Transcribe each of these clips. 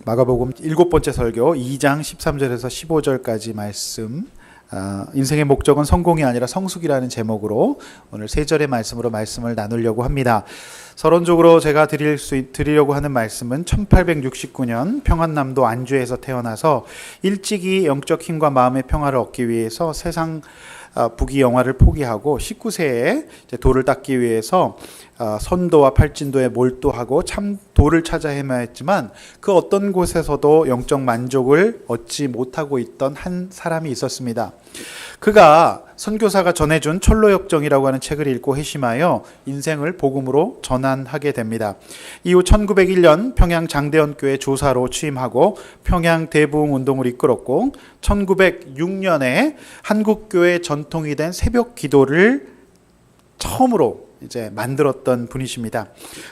마가복음 7번째 설교 2장 13절에서 15절까지 말씀, 인생의 목적은 성공이 아니라 성숙이라는 제목으로 오늘 3절의 말씀으로 말씀을 나누려고 합니다. 서론적으로 제가 드리려고 하는 말씀은 1869년 평안남도 안주에서 태어나서 일찍이 영적 힘과 마음의 평화를 얻기 위해서 세상 부귀 영화를 포기하고 19세에 도를 닦기 위해서 선도와 팔진도에 몰두하고 참 도를 찾아 헤매했지만 그 어떤 곳에서도 영적 만족을 얻지 못하고 있던 한 사람이 있었습니다. 그가 선교사가 전해준 철로역정이라고 하는 책을 읽고 회심하여 인생을 복음으로 전환하게 됩니다. 이후 1901년 평양 장대원교회 조사로 취임하고 평양 대부흥운동을 이끌었고 1906년에 한국교회 전통이 된 새벽 기도를 처음으로 만들었던 분이십니다.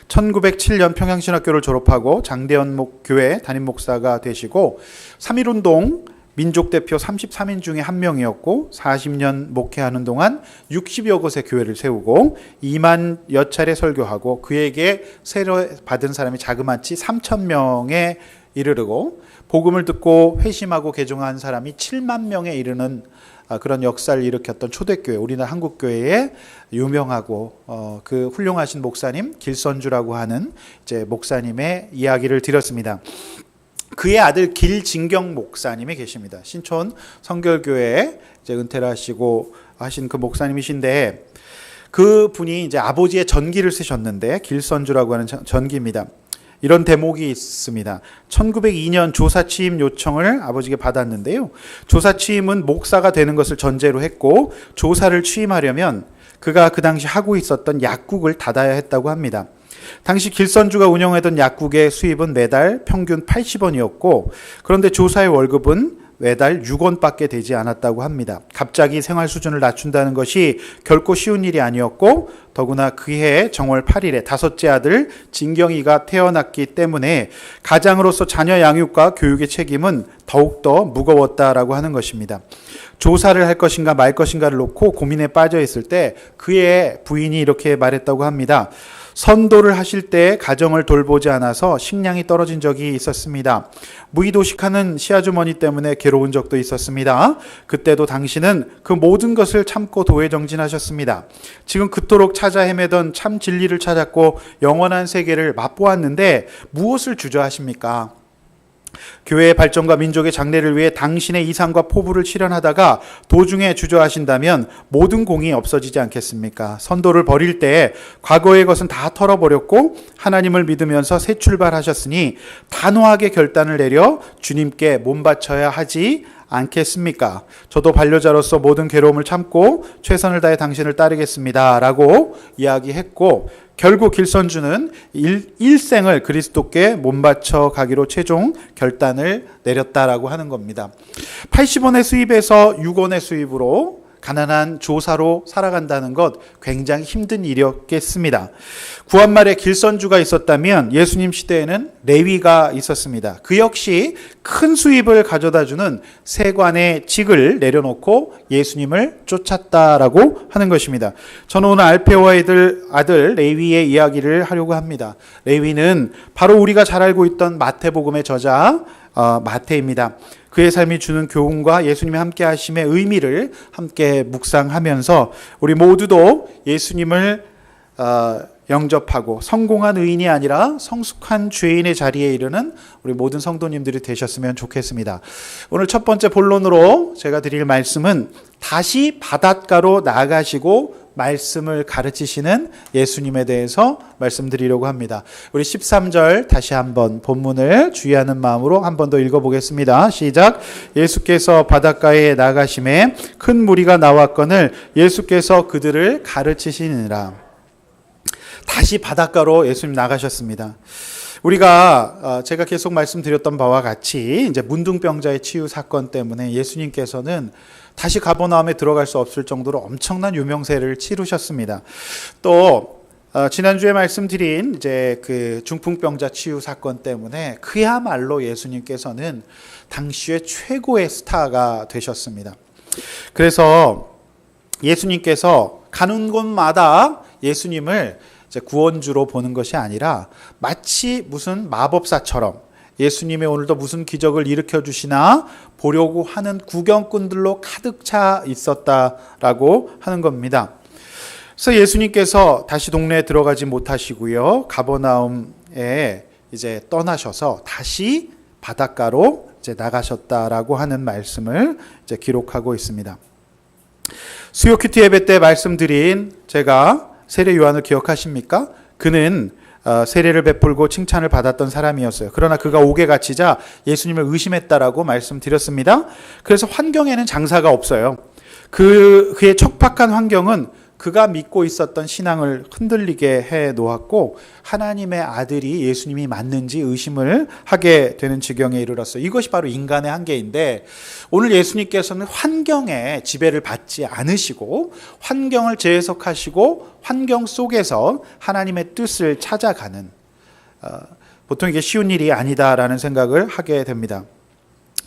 1907년 평양신학교를 졸업하고 장대원 교회 담임 목사가 되시고 3.1운동 민족대표 33인 중에 한 명이었고 40년 목회하는 동안 60여 곳의 교회를 세우고 2만여 차례 설교하고 그에게 세례 받은 사람이 자그마치 3,000명에 이르르고 복음을 듣고 회심하고 개종한 사람이 7만 명에 이르는 그런 역사를 일으켰던 초대교회, 우리나라 한국교회의 유명하고 그 훌륭하신 목사님 길선주라고 하는 목사님의 이야기를 드렸습니다. 그의 아들 길진경 목사님이 계십니다. 신촌 성결교회에 은퇴를 하시고 하신 그 목사님이신데 그 분이 아버지의 전기를 쓰셨는데 길선주라고 하는 전기입니다. 이런 대목이 있습니다. 1902년 조사 취임 요청을 아버지에게 받았는데요. 조사 취임은 목사가 되는 것을 전제로 했고 조사를 취임하려면 그가 그 당시 하고 있었던 약국을 닫아야 했다고 합니다. 당시 길선주가 운영하던 약국의 수입은 매달 평균 80원이었고 그런데 조사의 월급은 매달 6원밖에 되지 않았다고 합니다. 갑자기 생활 수준을 낮춘다는 것이 결코 쉬운 일이 아니었고 더구나 그해 정월 8일에 다섯째 아들 진경이가 태어났기 때문에 가장으로서 자녀 양육과 교육의 책임은 더욱더 무거웠다라고 하는 것입니다. 조사를 할 것인가 말 것인가를 놓고 고민에 빠져 있을 때 그의 부인이 이렇게 말했다고 합니다. 선도를 하실 때 가정을 돌보지 않아서 식량이 떨어진 적이 있었습니다. 무의도식하는 시아주머니 때문에 괴로운 적도 있었습니다. 그때도 당신은 그 모든 것을 참고 도회정진하셨습니다. 지금 그토록 찾아 헤매던 참 진리를 찾았고 영원한 세계를 맛보았는데 무엇을 주저하십니까? 교회의 발전과 민족의 장래를 위해 당신의 이상과 포부를 실현하다가 도중에 주저하신다면 모든 공이 없어지지 않겠습니까? 선도를 버릴 때 과거의 것은 다 털어버렸고 하나님을 믿으면서 새 출발하셨으니 단호하게 결단을 내려 주님께 몸 바쳐야 하지 않겠습니까? 저도 반려자로서 모든 괴로움을 참고 최선을 다해 당신을 따르겠습니다 라고 이야기했고 결국 길선주는 일생을 그리스도께 몸바쳐 가기로 최종 결단을 내렸다라고 하는 겁니다. 80원의 수입에서 6원의 수입으로 가난한 조사로 살아간다는 것 굉장히 힘든 일이었겠습니다. 구한말에 길선주가 있었다면 예수님 시대에는 레위가 있었습니다. 그 역시 큰 수입을 가져다주는 세관의 직을 내려놓고 예수님을 쫓았다라고 하는 것입니다. 저는 오늘 알페오의 아들 레위의 이야기를 하려고 합니다. 레위는 바로 우리가 잘 알고 있던 마태복음의 저자 마태입니다. 그의 삶이 주는 교훈과 예수님의 함께 하심의 의미를 함께 묵상하면서 우리 모두도 예수님을 영접하고 성공한 의인이 아니라 성숙한 죄인의 자리에 이르는 우리 모든 성도님들이 되셨으면 좋겠습니다. 오늘 첫 번째 본론으로 제가 드릴 말씀은 다시 바닷가로 나가시고 말씀을 가르치시는 예수님에 대해서 말씀드리려고 합니다. 우리 13절 다시 한번 본문을 주의하는 마음으로 한 번 더 읽어보겠습니다. 시작. 예수께서 바닷가에 나가심에 큰 무리가 나왔거늘 예수께서 그들을 가르치시니라. 다시 바닷가로 예수님 나가셨습니다. 우리가 제가 계속 말씀드렸던 바와 같이 이제 문둥병자의 치유 사건 때문에 예수님께서는 다시 가버나움에 들어갈 수 없을 정도로 엄청난 유명세를 치르셨습니다. 또 지난주에 말씀드린 이제 그 중풍병자 치유 사건 때문에 그야말로 예수님께서는 당시의 최고의 스타가 되셨습니다. 그래서 예수님께서 가는 곳마다 예수님을 구원주로 보는 것이 아니라 마치 무슨 마법사처럼 예수님이 오늘도 무슨 기적을 일으켜 주시나 보려고 하는 구경꾼들로 가득 차 있었다라고 하는 겁니다. 그래서 예수님께서 다시 동네에 들어가지 못하시고요, 가버나움에 이제 떠나셔서 다시 바닷가로 이제 나가셨다라고 하는 말씀을 이제 기록하고 있습니다. 수요 큐티 예배 때 말씀드린 제가 세례 요한을 기억하십니까? 그는 세례를 베풀고 칭찬을 받았던 사람이었어요. 그러나 그가 옥에 갇히자 예수님을 의심했다라고 말씀드렸습니다. 그래서 환경에는 장사가 없어요. 그의 척박한 환경은 그가 믿고 있었던 신앙을 흔들리게 해 놓았고, 하나님의 아들이 예수님이 맞는지 의심을 하게 되는 지경에 이르렀어요. 이것이 바로 인간의 한계인데, 오늘 예수님께서는 환경에 지배를 받지 않으시고 환경을 재해석하시고 환경 속에서 하나님의 뜻을 찾아가는, 보통 이게 쉬운 일이 아니다라는 생각을 하게 됩니다.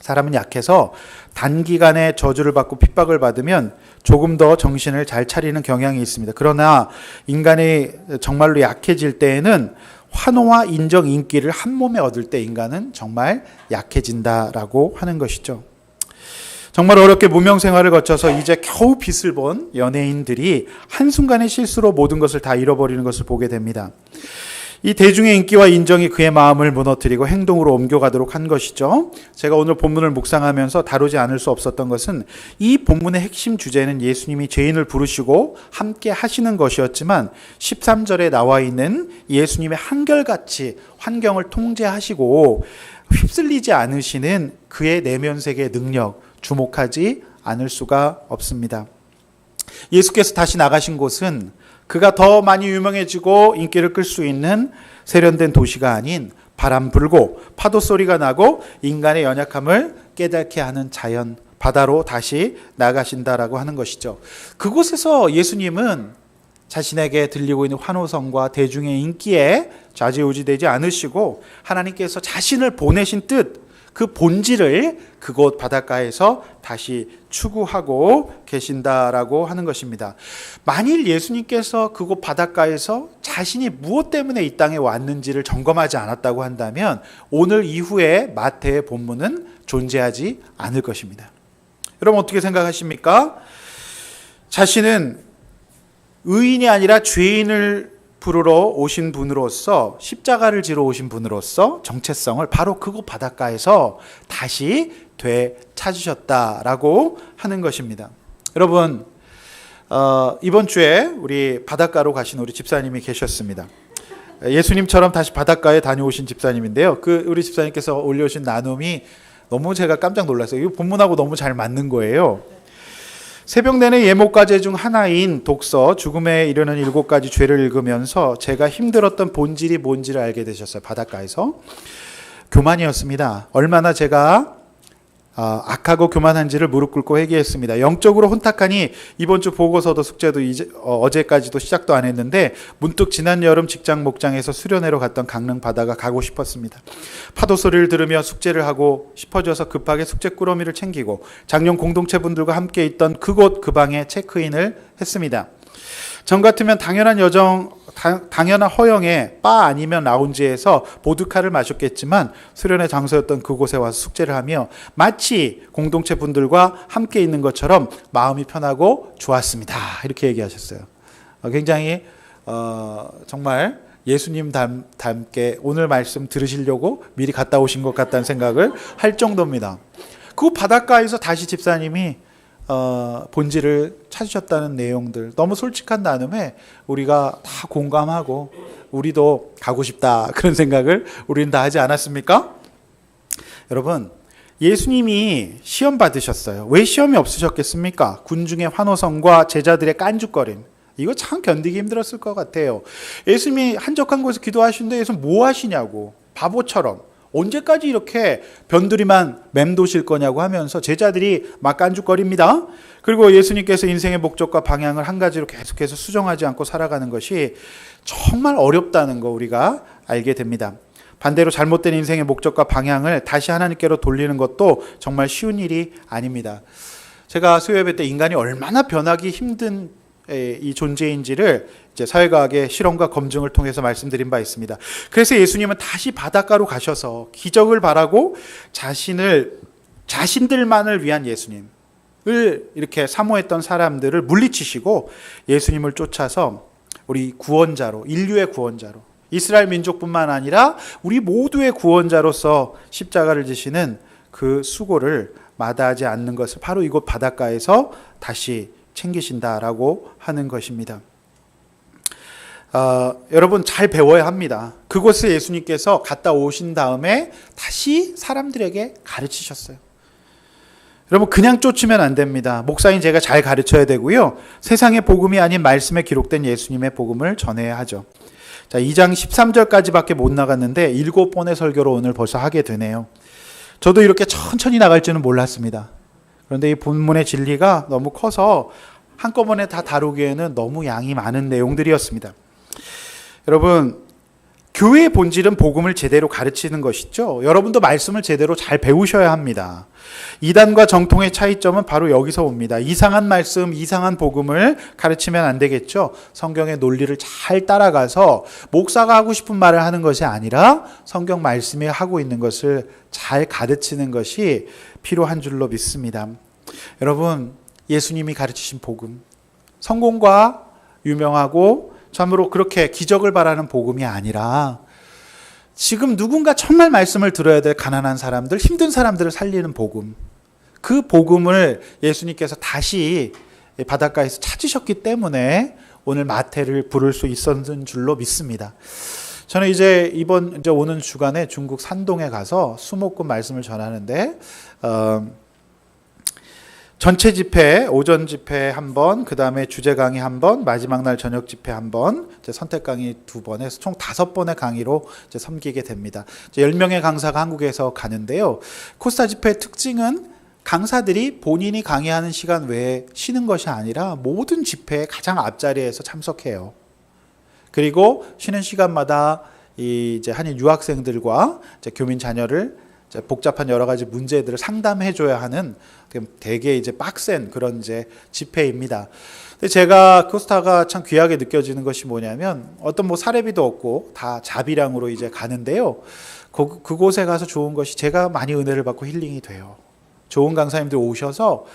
사람은 약해서 단기간에 저주를 받고 핍박을 받으면 조금 더 정신을 잘 차리는 경향이 있습니다. 그러나 인간이 정말로 약해질 때에는 환호와 인정, 인기를 한 몸에 얻을 때 인간은 정말 약해진다라고 하는 것이죠. 정말 어렵게 무명 생활을 거쳐서 이제 겨우 빛을 본 연예인들이 한순간의 실수로 모든 것을 다 잃어버리는 것을 보게 됩니다. 이 대중의 인기와 인정이 그의 마음을 무너뜨리고 행동으로 옮겨가도록 한 것이죠. 제가 오늘 본문을 묵상하면서 다루지 않을 수 없었던 것은, 이 본문의 핵심 주제는 예수님이 죄인을 부르시고 함께 하시는 것이었지만 13절에 나와 있는 예수님의 한결같이 환경을 통제하시고 휩쓸리지 않으시는 그의 내면세계의 능력, 주목하지 않을 수가 없습니다. 예수께서 다시 나가신 곳은 그가 더 많이 유명해지고 인기를 끌 수 있는 세련된 도시가 아닌 바람 불고 파도 소리가 나고 인간의 연약함을 깨닫게 하는 자연, 바다로 다시 나가신다라고 하는 것이죠. 그곳에서 예수님은 자신에게 들리고 있는 환호성과 대중의 인기에 좌지우지되지 않으시고 하나님께서 자신을 보내신 뜻, 그 본질을 그곳 바닷가에서 다시 추구하고 계신다라고 하는 것입니다. 만일 예수님께서 그곳 바닷가에서 자신이 무엇 때문에 이 땅에 왔는지를 점검하지 않았다고 한다면 오늘 이후에 마태의 본문은 존재하지 않을 것입니다. 여러분 어떻게 생각하십니까? 자신은 의인이 아니라 죄인을 부르러 오신 분으로서, 십자가를 지러 오신 분으로서 정체성을 바로 그곳 바닷가에서 다시 되찾으셨다라고 하는 것입니다. 여러분, 이번 주에 우리 바닷가로 가신 우리 집사님이 계셨습니다. 예수님처럼 다시 바닷가에 다녀오신 집사님인데요. 우리 집사님께서 올려오신 나눔이 너무 제가 깜짝 놀랐어요. 이 본문하고 너무 잘 맞는 거예요. 새벽 내내 예목과제 중 하나인 독서 죽음에 이르는 7가지 죄를 읽으면서 제가 힘들었던 본질이 뭔지를 알게 되셨어요. 바닷가에서. 교만이었습니다. 얼마나 제가 악하고 교만한지를 무릎 꿇고 회개했습니다. 영적으로 혼탁하니 이번 주 보고서도 숙제도 어제까지도 시작도 안 했는데 문득 지난 여름 직장 목장에서 수련회로 갔던 강릉 바다가 가고 싶었습니다. 파도 소리를 들으며 숙제를 하고 싶어져서 급하게 숙제 꾸러미를 챙기고 작년 공동체 분들과 함께 있던 그곳 그 방에 체크인을 했습니다. 전 같으면 당연한 허영에 바 아니면 라운지에서 보드카를 마셨겠지만 수련회 장소였던 그곳에 와서 숙제를 하며 마치 공동체 분들과 함께 있는 것처럼 마음이 편하고 좋았습니다. 이렇게 얘기하셨어요. 굉장히 정말 예수님 닮게 오늘 말씀 들으시려고 미리 갔다 오신 것 같다는 생각을 할 정도입니다. 그 바닷가에서 다시 집사님이 본질을 찾으셨다는 내용들, 너무 솔직한 나눔에 우리가 다 공감하고 우리도 가고 싶다 그런 생각을 우리는 다 하지 않았습니까? 여러분, 예수님이 시험 받으셨어요. 왜 시험이 없으셨겠습니까? 군중의 환호성과 제자들의 깐죽거림, 이거 참 견디기 힘들었을 것 같아요. 예수님이 한적한 곳에서 기도하시는데 예수님 뭐 하시냐고, 바보처럼 언제까지 이렇게 변두리만 맴도실 거냐고 하면서 제자들이 막 깐죽거립니다. 그리고 예수님께서 인생의 목적과 방향을 한 가지로 계속해서 수정하지 않고 살아가는 것이 정말 어렵다는 거 우리가 알게 됩니다. 반대로 잘못된 인생의 목적과 방향을 다시 하나님께로 돌리는 것도 정말 쉬운 일이 아닙니다. 제가 수요 예배 때 인간이 얼마나 변하기 힘든 이 존재인지를 이제 사회과학의 실험과 검증을 통해서 말씀드린 바 있습니다. 그래서 예수님은 다시 바닷가로 가셔서 기적을 바라고 자신들만을 위한 예수님을 이렇게 사모했던 사람들을 물리치시고 예수님을 쫓아서 우리 구원자로, 인류의 구원자로, 이스라엘 민족뿐만 아니라 우리 모두의 구원자로서 십자가를 지시는 그 수고를 마다하지 않는 것을 바로 이곳 바닷가에서 다시 챙기신다라고 하는 것입니다. 여러분 잘 배워야 합니다. 그곳에 예수님께서 갔다 오신 다음에 다시 사람들에게 가르치셨어요. 여러분 그냥 쫓으면 안 됩니다. 목사인 제가 잘 가르쳐야 되고요. 세상의 복음이 아닌 말씀에 기록된 예수님의 복음을 전해야 하죠. 자, 2장 13절까지밖에 못 나갔는데 7번의 설교로 오늘 벌써 하게 되네요. 저도 이렇게 천천히 나갈 줄은 몰랐습니다. 그런데 이 본문의 진리가 너무 커서 한꺼번에 다 다루기에는 너무 양이 많은 내용들이었습니다. 여러분, 교회의 본질은 복음을 제대로 가르치는 것이죠. 여러분도 말씀을 제대로 잘 배우셔야 합니다. 이단과 정통의 차이점은 바로 여기서 옵니다. 이상한 말씀, 이상한 복음을 가르치면 안 되겠죠. 성경의 논리를 잘 따라가서 목사가 하고 싶은 말을 하는 것이 아니라 성경 말씀이 하고 있는 것을 잘 가르치는 것이 필요한 줄로 믿습니다. 여러분, 예수님이 가르치신 복음, 성공과 유명하고 참으로 그렇게 기적을 바라는 복음이 아니라 지금 누군가 정말 말씀을 들어야 될 가난한 사람들, 힘든 사람들을 살리는 복음, 그 복음을 예수님께서 다시 바닷가에서 찾으셨기 때문에 오늘 마태를 부를 수 있었는 줄로 믿습니다. 저는 이제 오는 주간에 중국 산동에 가서 수목금 말씀을 전하는데 전체 집회, 오전 집회 한 번, 그 다음에 주제 강의 한 번, 마지막 날 저녁 집회 한 번, 선택 강의 2번 해서 총 5번의 강의로 섬기게 됩니다. 10명의 강사가 한국에서 가는데요. 코스타 집회의 특징은 강사들이 본인이 강의하는 시간 외에 쉬는 것이 아니라 모든 집회의 가장 앞자리에서 참석해요. 그리고 쉬는 시간마다 이제 한인 유학생들과 교민 자녀를 복잡한 여러 가지 문제들을 상담해줘야 하는 되게 이제 빡센 그런 이제 집회입니다. 근데 제가 코스타가 참 귀하게 느껴지는 것이 뭐냐면 어떤 사례비도 없고 다 자비량으로 이제 가는데요. 그곳에 가서 좋은 것이 제가 많이 은혜를 받고 힐링이 돼요. 좋은 강사님들 오셔서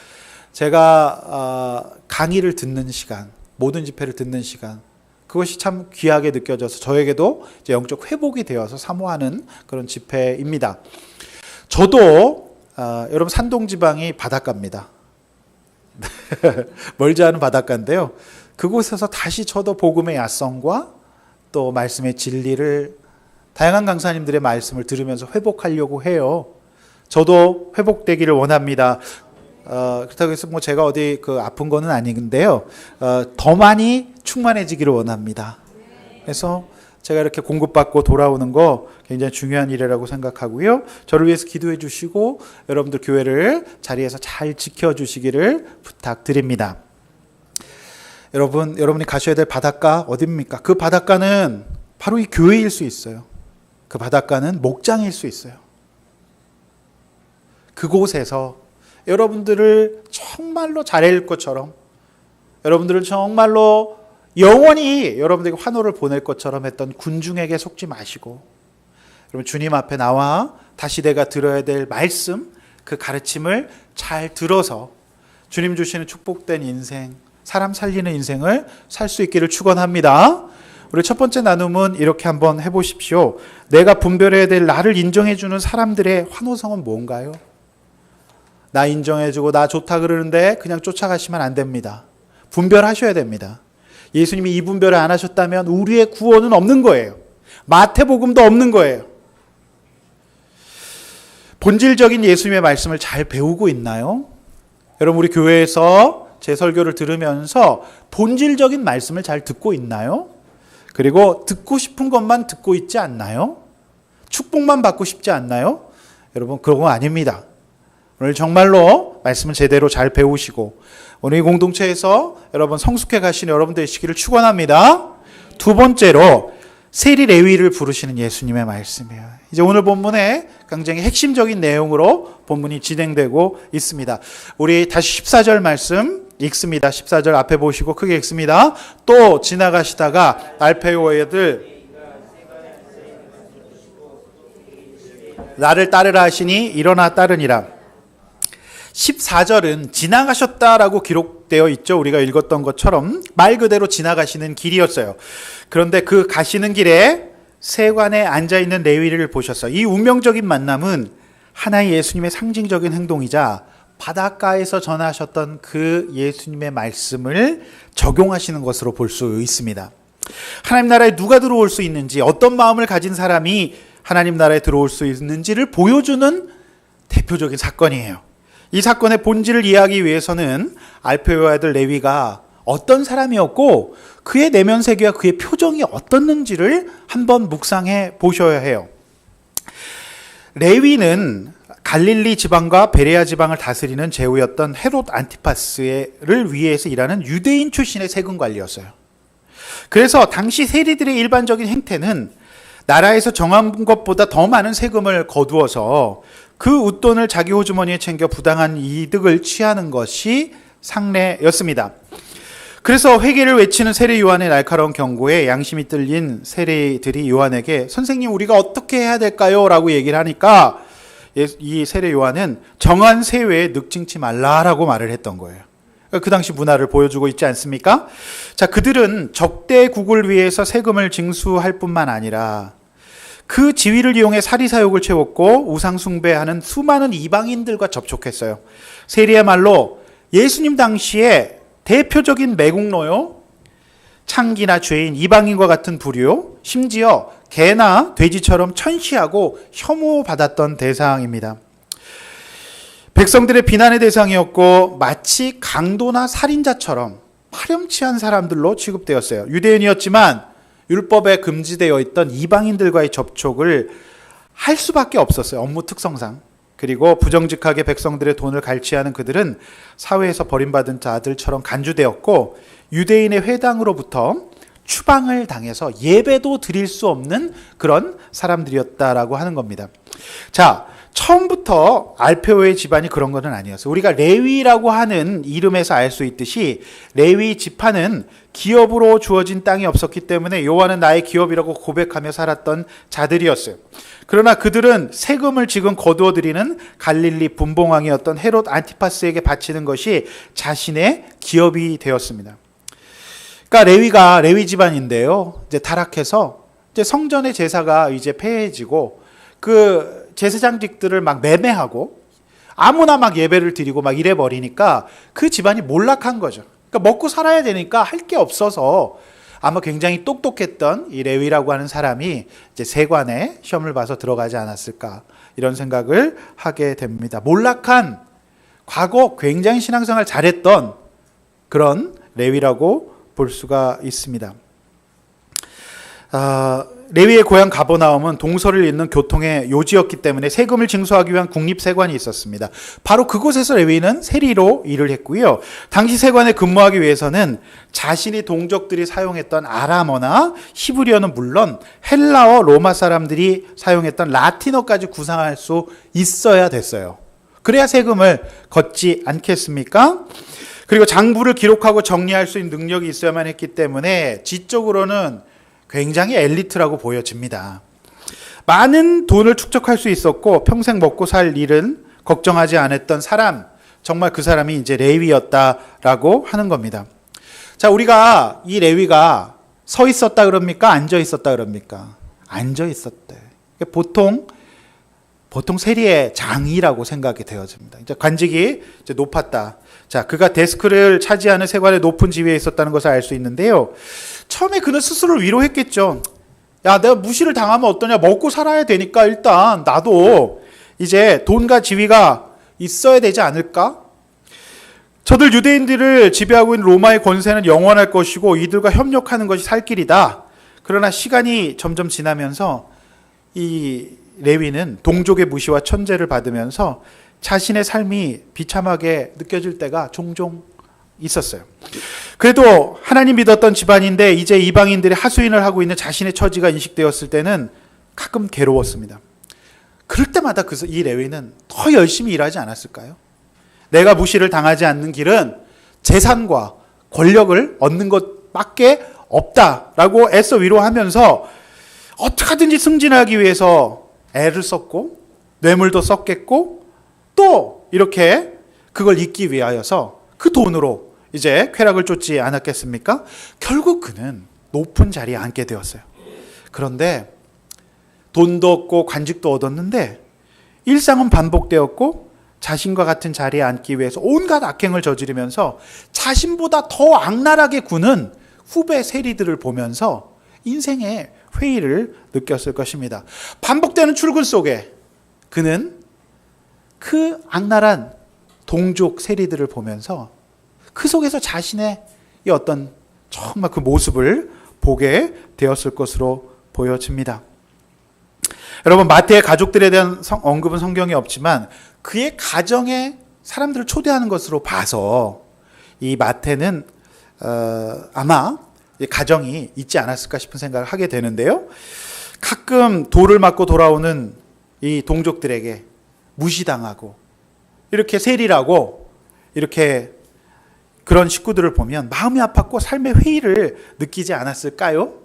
제가 강의를 듣는 시간, 모든 집회를 듣는 시간, 그것이 참 귀하게 느껴져서 저에게도 이제 영적 회복이 되어서 사모하는 그런 집회입니다. 저도 여러분 산동지방이 바닷가입니다. 멀지 않은 바닷가인데요. 그곳에서 다시 저도 복음의 야성과 또 말씀의 진리를 다양한 강사님들의 말씀을 들으면서 회복하려고 해요. 저도 회복되기를 원합니다. 그렇다고 해서 제가 어디 아픈 거는 아닌데요. 더 많이 충만해지기를 원합니다. 그래서 제가 이렇게 공급받고 돌아오는 거 굉장히 중요한 일이라고 생각하고요. 저를 위해서 기도해 주시고 여러분들 교회를 자리에서 잘 지켜주시기를 부탁드립니다. 여러분이 가셔야 될 바닷가 어디입니까? 그 바닷가는 바로 이 교회일 수 있어요. 그 바닷가는 목장일 수 있어요. 그곳에서 여러분들을 정말로 잘해줄 것처럼, 여러분들을 정말로 영원히 여러분들에게 환호를 보낼 것처럼 했던 군중에게 속지 마시고, 여러분 주님 앞에 나와 다시 내가 들어야 될 말씀, 그 가르침을 잘 들어서 주님 주시는 축복된 인생, 사람 살리는 인생을 살 수 있기를 축원합니다. 우리 첫 번째 나눔은 이렇게 한번 해보십시오. 내가 분별해야 될 나를 인정해주는 사람들의 환호성은 뭔가요? 나 인정해주고 나 좋다 그러는데 그냥 쫓아가시면 안 됩니다. 분별하셔야 됩니다. 예수님이 이 분별을 안 하셨다면 우리의 구원은 없는 거예요. 마태복음도 없는 거예요. 본질적인 예수님의 말씀을 잘 배우고 있나요? 여러분 우리 교회에서 제 설교를 들으면서 본질적인 말씀을 잘 듣고 있나요? 그리고 듣고 싶은 것만 듣고 있지 않나요? 축복만 받고 싶지 않나요? 여러분 그런 거 아닙니다. 오늘 정말로 말씀을 제대로 잘 배우시고 오늘 이 공동체에서 여러분 성숙해 가시는 여러분 되시기를 축원합니다. 두 번째로 세리 레위를 부르시는 예수님의 말씀이에요. 이제 오늘 본문에 굉장히 핵심적인 내용으로 본문이 진행되고 있습니다. 우리 다시 14절 말씀 읽습니다. 14절 앞에 보시고 크게 읽습니다. 또 지나가시다가 알페오의 아들 나를 따르라 하시니 일어나 따르니라. 14절은 지나가셨다라고 기록되어 있죠. 우리가 읽었던 것처럼 말 그대로 지나가시는 길이었어요. 그런데 그 가시는 길에 세관에 앉아있는 레위를 보셨어요. 이 운명적인 만남은 하나의 예수님의 상징적인 행동이자 바닷가에서 전하셨던 그 예수님의 말씀을 적용하시는 것으로 볼 수 있습니다. 하나님 나라에 누가 들어올 수 있는지, 어떤 마음을 가진 사람이 하나님 나라에 들어올 수 있는지를 보여주는 대표적인 사건이에요. 이 사건의 본질을 이해하기 위해서는 알페오의 아들 레위가 어떤 사람이었고 그의 내면 세계와 그의 표정이 어떻는지를 한번 묵상해 보셔야 해요. 레위는 갈릴리 지방과 베레아 지방을 다스리는 제후였던 헤롯 안티파스를 위해서 일하는 유대인 출신의 세금 관리였어요. 그래서 당시 세리들의 일반적인 행태는 나라에서 정한 것보다 더 많은 세금을 거두어서 그 웃돈을 자기 호주머니에 챙겨 부당한 이득을 취하는 것이 상례였습니다. 그래서 회개를 외치는 세례 요한의 날카로운 경고에 양심이 뜰린 세례들이 요한에게 선생님 우리가 어떻게 해야 될까요? 라고 얘기를 하니까 이 세례 요한은 정한 세외에 늑증치 말라라고 말을 했던 거예요. 그 당시 문화를 보여주고 있지 않습니까? 자, 그들은 적대국을 위해서 세금을 징수할 뿐만 아니라 그 지위를 이용해 사리사욕을 채웠고 우상숭배하는 수많은 이방인들과 접촉했어요. 세리야말로 예수님 당시에 대표적인 매국노요, 창기나 죄인, 이방인과 같은 부류, 심지어 개나 돼지처럼 천시하고 혐오받았던 대상입니다. 백성들의 비난의 대상이었고 마치 강도나 살인자처럼 파렴치한 사람들로 취급되었어요. 유대인이었지만 율법에 금지되어 있던 이방인들과의 접촉을 할 수밖에 없었어요. 업무 특성상. 그리고 부정직하게 백성들의 돈을 갈취하는 그들은 사회에서 버림받은 자들처럼 간주되었고 유대인의 회당으로부터 추방을 당해서 예배도 드릴 수 없는 그런 사람들이었다라고 하는 겁니다. 자, 처음부터 알페오의 집안이 그런 것은 아니었어요. 우리가 레위라고 하는 이름에서 알 수 있듯이 레위 지파는 기업으로 주어진 땅이 없었기 때문에 요한은 나의 기업이라고 고백하며 살았던 자들이었어요. 그러나 그들은 세금을 지금 거두어 드리는 갈릴리 분봉왕이었던 헤롯 안티파스에게 바치는 것이 자신의 기업이 되었습니다. 그러니까 레위가 레위 집안인데요. 이제 타락해서 이제 성전의 제사가 이제 폐해지고 그 제사장직들을 막 매매하고 아무나 막 예배를 드리고 막 이래 버리니까 그 집안이 몰락한 거죠. 그러니까 먹고 살아야 되니까 할 게 없어서 아마 굉장히 똑똑했던 이 레위라고 하는 사람이 이제 세관에 시험을 봐서 들어가지 않았을까 이런 생각을 하게 됩니다. 몰락한 과거 굉장히 신앙생활 잘했던 그런 레위라고 볼 수가 있습니다. 레위의 고향 가버나움은 동서를 잇는 교통의 요지였기 때문에 세금을 징수하기 위한 국립세관이 있었습니다. 바로 그곳에서 레위는 세리로 일을 했고요. 당시 세관에 근무하기 위해서는 자신이 동족들이 사용했던 아람어나 히브리어는 물론 헬라어, 로마 사람들이 사용했던 라틴어까지 구사할 수 있어야 됐어요. 그래야 세금을 걷지 않겠습니까? 그리고 장부를 기록하고 정리할 수 있는 능력이 있어야만 했기 때문에 지적으로는 굉장히 엘리트라고 보여집니다. 많은 돈을 축적할 수 있었고 평생 먹고 살 일은 걱정하지 않았던 사람, 정말 그 사람이 이제 레위였다라고 하는 겁니다. 자, 우리가 이 레위가 서 있었다 그럽니까? 앉아 있었다 그럽니까? 앉아 있었대. 보통 세리의 장이라고 생각이 되어집니다. 이제 관직이 이제 높았다. 자, 그가 데스크를 차지하는 세관의 높은 지위에 있었다는 것을 알 수 있는데요. 처음에 그는 스스로를 위로했겠죠. 야, 내가 무시를 당하면 어떠냐. 먹고 살아야 되니까 일단 나도 이제 돈과 지위가 있어야 되지 않을까? 저들 유대인들을 지배하고 있는 로마의 권세는 영원할 것이고 이들과 협력하는 것이 살 길이다. 그러나 시간이 점점 지나면서 이 레위는 동족의 무시와 천죄를 받으면서 자신의 삶이 비참하게 느껴질 때가 종종 있었어요. 그래도 하나님 믿었던 집안인데 이제 이방인들이 하수인을 하고 있는 자신의 처지가 인식되었을 때는 가끔 괴로웠습니다. 그럴 때마다 이 레위는 더 열심히 일하지 않았을까요? 내가 무시를 당하지 않는 길은 재산과 권력을 얻는 것밖에 없다라고 애써 위로하면서 어떻게든지 승진하기 위해서 애를 썼고 뇌물도 썼겠고 또 이렇게 그걸 잇기 위하여서 그 돈으로 이제 쾌락을 쫓지 않았겠습니까? 결국 그는 높은 자리에 앉게 되었어요. 그런데 돈도 얻고 관직도 얻었는데 일상은 반복되었고 자신과 같은 자리에 앉기 위해서 온갖 악행을 저지르면서 자신보다 더 악랄하게 구는 후배 세리들을 보면서 인생의 회의를 느꼈을 것입니다. 반복되는 출근 속에 그는 그 악랄한 동족 세리들을 보면서 그 속에서 자신의 이 어떤 정말 그 모습을 보게 되었을 것으로 보여집니다. 여러분, 마태의 가족들에 대한 언급은 성경에 없지만 그의 가정에 사람들을 초대하는 것으로 봐서 이 마태는 아마 가정이 있지 않았을까 싶은 생각을 하게 되는데요. 가끔 돌을 맞고 돌아오는 이 동족들에게 무시당하고 이렇게 세리라고 이렇게 그런 식구들을 보면 마음이 아팠고 삶의 회의를 느끼지 않았을까요?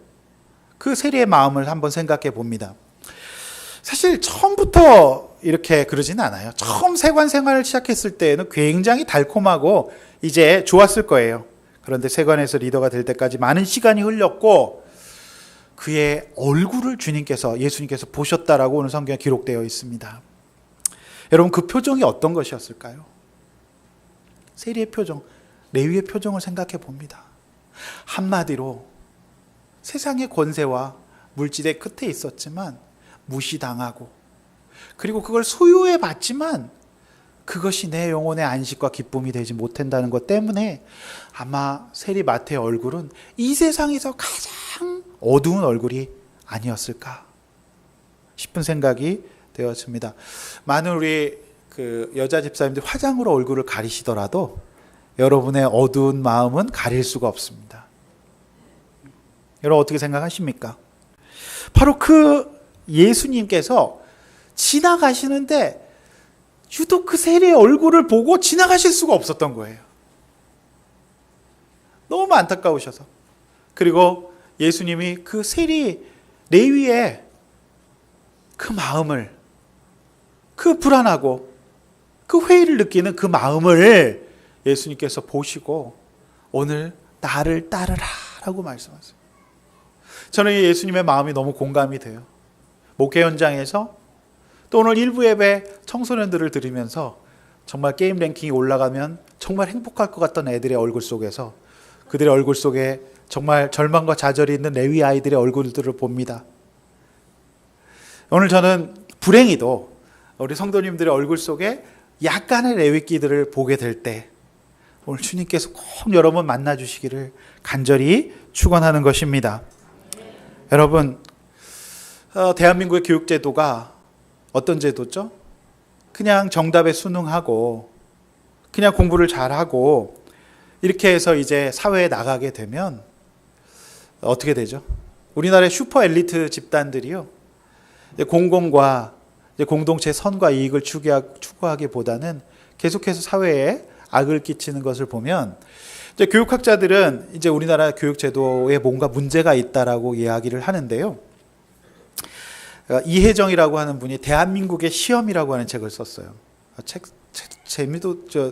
그 세리의 마음을 한번 생각해 봅니다. 사실 처음부터 이렇게 그러지는 않아요. 처음 세관 생활을 시작했을 때는 굉장히 달콤하고 이제 좋았을 거예요. 그런데 세관에서 리더가 될 때까지 많은 시간이 흘렸고 그의 얼굴을 예수님께서 보셨다라고 오늘 성경에 기록되어 있습니다. 여러분, 그 표정이 어떤 것이었을까요? 세리의 표정, 레위의 표정을 생각해 봅니다. 한마디로 세상의 권세와 물질의 끝에 있었지만 무시당하고 그리고 그걸 소유해 봤지만 그것이 내 영혼의 안식과 기쁨이 되지 못한다는 것 때문에 아마 세리 마태의 얼굴은 이 세상에서 가장 어두운 얼굴이 아니었을까 싶은 생각이 되었습니다. 많은 우리 그 여자 집사님들 화장으로 얼굴을 가리시더라도 여러분의 어두운 마음은 가릴 수가 없습니다. 여러분 어떻게 생각하십니까? 바로 그 예수님께서 지나가시는데 유독 그 세리의 얼굴을 보고 지나가실 수가 없었던 거예요. 너무 안타까우셔서. 그리고 예수님이 그 세리 레위의 그 마음을, 그 불안하고 그 회의를 느끼는 그 마음을 예수님께서 보시고 오늘 나를 따르라 라고 말씀하세요. 저는 예수님의 마음이 너무 공감이 돼요. 목회 현장에서 또 오늘 일부 예배 청소년들을 들으면서 정말 게임 랭킹이 올라가면 정말 행복할 것 같던 애들의 얼굴 속에서 그들의 얼굴 속에 정말 절망과 좌절이 있는 레위 아이들의 얼굴들을 봅니다. 오늘 저는 불행히도 우리 성도님들의 얼굴 속에 약간의 레위기들을 보게 될 때 오늘 주님께서 꼭 여러분 만나 주시기를 간절히 축원하는 것입니다. 여러분, 대한민국의 교육제도가 어떤 제도죠? 그냥 정답에 순응하고 그냥 공부를 잘하고 이렇게 해서 이제 사회에 나가게 되면 어떻게 되죠? 우리나라의 슈퍼 엘리트 집단들이요, 공공과 공동체의 선과 이익을 추구하기보다는 계속해서 사회에 악을 끼치는 것을 보면 이제 교육학자들은 이제 우리나라 교육제도에 뭔가 문제가 있다라고 이야기를 하는데요. 이혜정이라고 하는 분이 대한민국의 시험이라고 하는 책을 썼어요.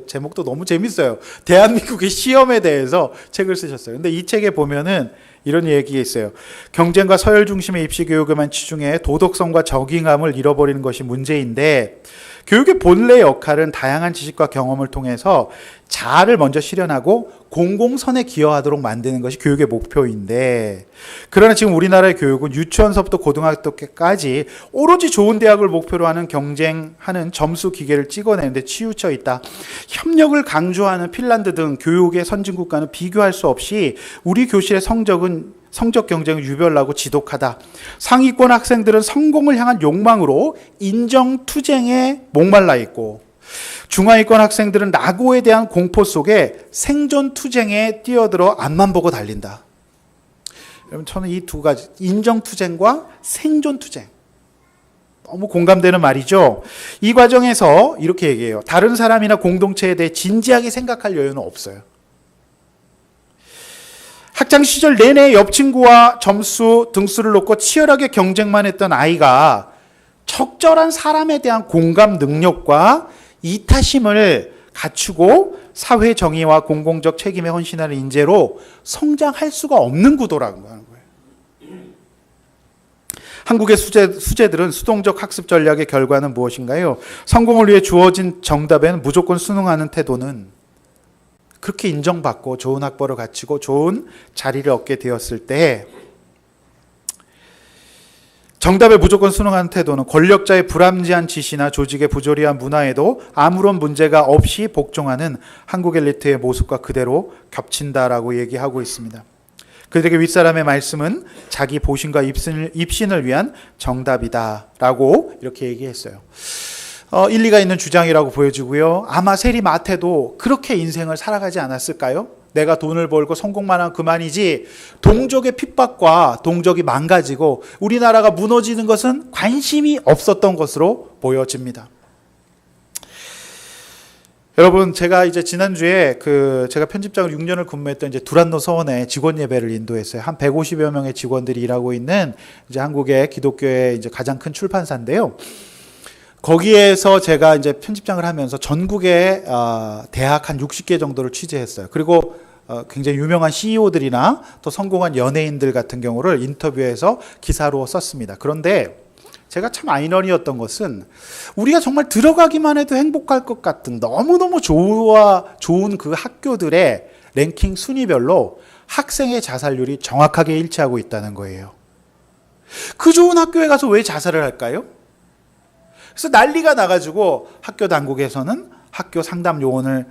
제목도 너무 재밌어요. 대한민국의 시험에 대해서 책을 쓰셨어요. 근데 이 책에 보면은 이런 얘기가 있어요. 경쟁과 서열 중심의 입시 교육에만 치중해 도덕성과 적응감을 잃어버리는 것이 문제인데 교육의 본래 역할은 다양한 지식과 경험을 통해서 자아를 먼저 실현하고 공공선에 기여하도록 만드는 것이 교육의 목표인데, 그러나 지금 우리나라의 교육은 유치원서부터 고등학교까지 오로지 좋은 대학을 목표로 하는 경쟁하는 점수 기계를 찍어내는데 치우쳐 있다. 협력을 강조하는 핀란드 등 교육의 선진국과는 비교할 수 없이 우리 교실의 성적 경쟁은 유별나고 지독하다. 상위권 학생들은 성공을 향한 욕망으로 인정투쟁에 목말라 있고 중하위권 학생들은 낙오에 대한 공포 속에 생존투쟁에 뛰어들어 앞만 보고 달린다. 여러분, 저는 이 두 가지, 인정투쟁과 생존투쟁, 너무 공감되는 말이죠. 이 과정에서 이렇게 얘기해요. 다른 사람이나 공동체에 대해 진지하게 생각할 여유는 없어요. 학창 시절 내내 옆 친구와 점수, 등수를 놓고 치열하게 경쟁만 했던 아이가 적절한 사람에 대한 공감 능력과 이타심을 갖추고 사회 정의와 공공적 책임에 헌신하는 인재로 성장할 수가 없는 구도라는 거예요. 한국의 수재들은 수동적 학습 전략의 결과는 무엇인가요? 성공을 위해 주어진 정답에는 무조건 순응하는 태도는 그렇게 인정받고 좋은 학벌을 갖추고 좋은 자리를 얻게 되었을 때 정답에 무조건 순응하는 태도는 권력자의 불합리한 지시나 조직의 부조리한 문화에도 아무런 문제가 없이 복종하는 한국 엘리트의 모습과 그대로 겹친다라고 얘기하고 있습니다. 그들에게 윗사람의 말씀은 자기 보신과 입신을 위한 정답이다라고 이렇게 얘기했어요. 일리가 있는 주장이라고 보여지고요. 아마 세리마태도 그렇게 인생을 살아가지 않았을까요? 내가 돈을 벌고 성공만 하면 그만이지 동족의 핍박과 동족이 망가지고 우리나라가 무너지는 것은 관심이 없었던 것으로 보여집니다. 여러분, 제가 이제 지난주에 제가 편집장으로 6년을 근무했던 이제 두란노 서원에 직원 예배를 인도했어요. 한 150여 명의 직원들이 일하고 있는 이제 한국의 기독교의 이제 가장 큰 출판사인데요. 거기에서 제가 이제 편집장을 하면서 전국의 대학 한 60개 정도를 취재했어요. 그리고 굉장히 유명한 CEO들이나 또 성공한 연예인들 같은 경우를 인터뷰해서 기사로 썼습니다. 그런데 제가 참 아이러니였던 것은 우리가 정말 들어가기만 해도 행복할 것 같은 너무너무 좋은 그 학교들의 랭킹 순위별로 학생의 자살률이 정확하게 일치하고 있다는 거예요. 그 좋은 학교에 가서 왜 자살을 할까요? 그래서 난리가 나가지고 학교 당국에서는 학교 상담 요원을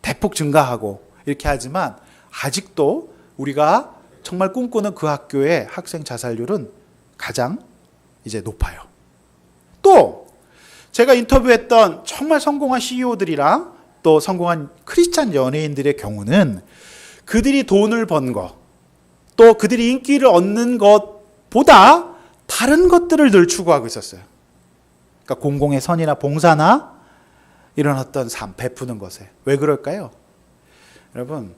대폭 증가하고 이렇게 하지만 아직도 우리가 정말 꿈꾸는 그 학교의 학생 자살률은 가장 이제 높아요. 또 제가 인터뷰했던 정말 성공한 CEO들이랑 또 성공한 크리스찬 연예인들의 경우는 그들이 돈을 번 것, 또 그들이 인기를 얻는 것보다 다른 것들을 늘 추구하고 있었어요. 그러니까 공공의 선이나 봉사나 이런 어떤 삶, 베푸는 것에. 왜 그럴까요? 여러분,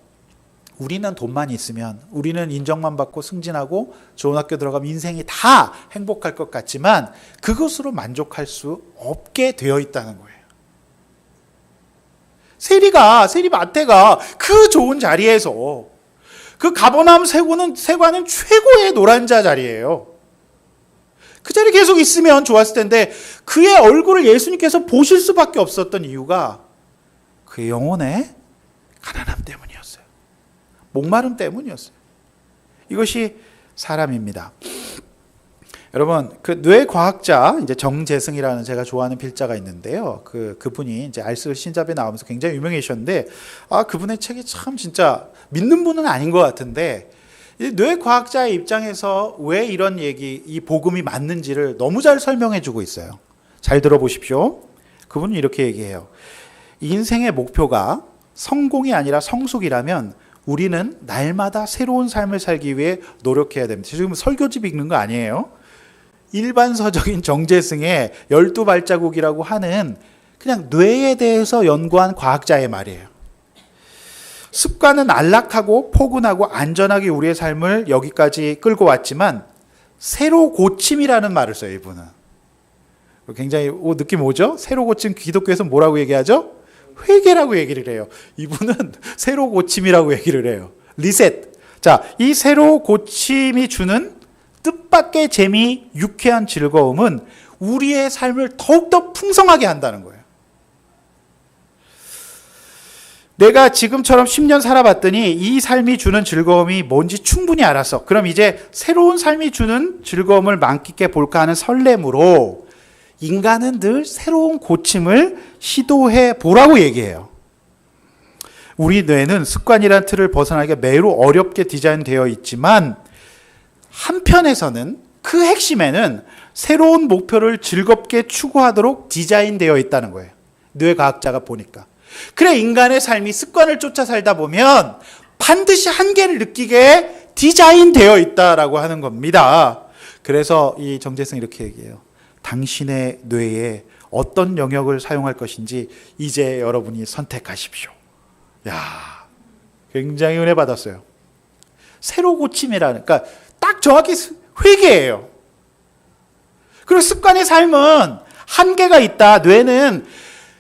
우리는 돈만 있으면, 우리는 인정만 받고 승진하고 좋은 학교 들어가면 인생이 다 행복할 것 같지만 그것으로 만족할 수 없게 되어 있다는 거예요. 세리마태가 그 좋은 자리에서 그 가버나움 세관은 최고의 노란자 자리예요. 그 자리에 계속 있으면 좋았을 텐데 그의 얼굴을 예수님께서 보실 수밖에 없었던 이유가 그의 영혼의 가난함 때문이었어요. 목마름 때문이었어요. 이것이 사람입니다. 여러분, 그 뇌과학자 이제 정재승이라는 제가 좋아하는 필자가 있는데요. 그분이 이제 알쓸 신잡에 나오면서 굉장히 유명해졌는데 그분의 책이 참 진짜 믿는 분은 아닌 것 같은데 뇌과학자의 입장에서 왜 이런 얘기, 이 복음이 맞는지를 너무 잘 설명해 주고 있어요. 잘 들어보십시오. 그분은 이렇게 얘기해요. 인생의 목표가 성공이 아니라 성숙이라면 우리는 날마다 새로운 삶을 살기 위해 노력해야 됩니다. 지금 설교집 읽는 거 아니에요. 일반서적인 정재승의 12발자국이라고 하는 그냥 뇌에 대해서 연구한 과학자의 말이에요. 습관은 안락하고 포근하고 안전하게 우리의 삶을 여기까지 끌고 왔지만 새로 고침이라는 말을 써요, 이분은. 굉장히 느낌 오죠? 새로 고침, 기독교에서 뭐라고 얘기하죠? 회개라고 얘기를 해요. 이분은 새로 고침이라고 얘기를 해요. 리셋. 자, 이 새로 고침이 주는 뜻밖의 재미, 유쾌한 즐거움은 우리의 삶을 더욱더 풍성하게 한다는 거예요. 내가 지금처럼 10년 살아봤더니 이 삶이 주는 즐거움이 뭔지 충분히 알았어. 그럼 이제 새로운 삶이 주는 즐거움을 만끽해 볼까 하는 설렘으로 인간은 늘 새로운 고침을 시도해 보라고 얘기해요. 우리 뇌는 습관이란 틀을 벗어나기가 매우 어렵게 디자인되어 있지만 한편에서는 그 핵심에는 새로운 목표를 즐겁게 추구하도록 디자인되어 있다는 거예요. 뇌과학자가 보니까. 그래, 인간의 삶이 습관을 쫓아 살다 보면 반드시 한계를 느끼게 디자인되어 있다라고 하는 겁니다. 그래서 이 정재승 이렇게 얘기해요. 당신의 뇌에 어떤 영역을 사용할 것인지 이제 여러분이 선택하십시오. 야, 굉장히 은혜 받았어요. 새로 고침이라는, 그러니까 딱 정확히 회개예요. 그리고 습관의 삶은 한계가 있다. 뇌는